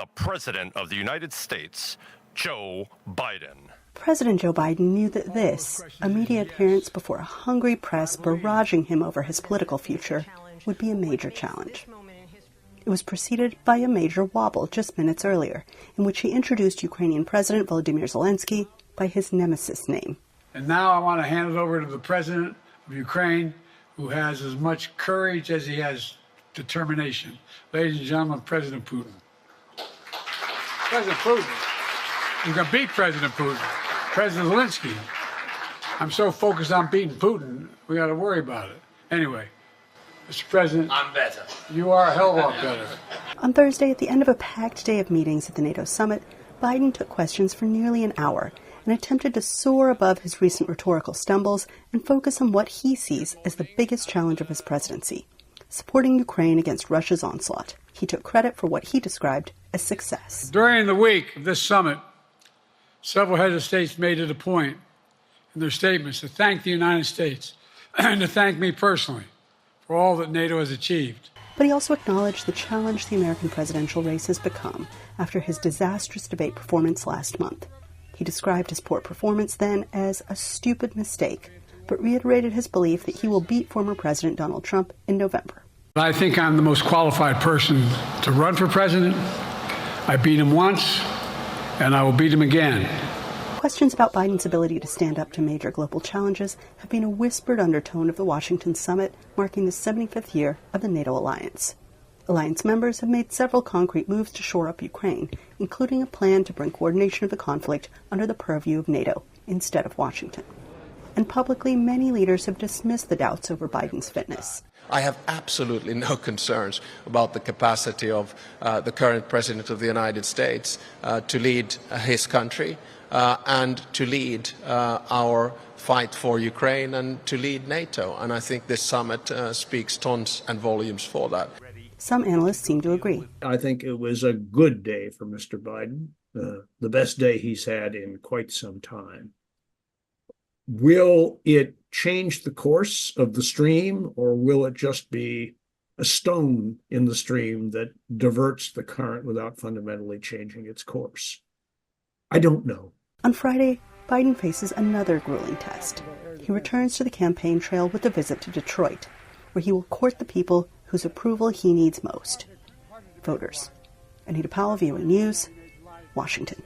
the President of the United States, Joe Biden. President Joe Biden knew that this, a media appearance before a hungry press barraging him over his political future, would be a major challenge. It was preceded by a major wobble just minutes earlier, in which he introduced Ukrainian President Volodymyr Zelensky by his nemesis name. And now I want to hand it over to the President of Ukraine, who has as much courage as he has determination. Ladies and gentlemen, President Putin. President Putin. You can beat President Putin. President Zelensky. I'm so focused on beating Putin, we got to worry about it. Anyway, Mr. President, I'm better. You are a hell of a lot better. On Thursday, at the end of a packed day of meetings at the NATO summit, Biden took questions for nearly an hour and attempted to soar above his recent rhetorical stumbles and focus on what he sees as the biggest challenge of his presidency, supporting Ukraine against Russia's onslaught. He took credit for what he described as success. During the week of this summit, several heads of states made it a point in their statements to thank the United States and to thank me personally for all that NATO has achieved. But he also acknowledged the challenge the American presidential race has become after his disastrous debate performance last month. He described his poor performance then as a stupid mistake, but reiterated his belief that he will beat former President Donald Trump in November. I think I'm the most qualified person to run for president. I beat him once, and I will beat him again. Questions about Biden's ability to stand up to major global challenges have been a whispered undertone of the Washington summit, marking the 75th year of the NATO alliance. Alliance members have made several concrete moves to shore up Ukraine, including a plan to bring coordination of the conflict under the purview of NATO instead of Washington. And publicly, many leaders have dismissed the doubts over Biden's fitness. I have absolutely no concerns about the capacity of the current President of the United States to lead his country and to lead our fight for Ukraine and to lead NATO. And I think this summit speaks tons and volumes for that. Some analysts seem to agree. I think it was a good day for Mr. Biden, the best day he's had in quite some time. Will it change the course of the stream, or will it just be a stone in the stream that diverts the current without fundamentally changing its course? I don't know. On Friday, Biden faces another grueling test. He returns to the campaign trail with a visit to Detroit, where he will court the people whose approval he needs most: voters. Anita Powell, VOA News, Washington.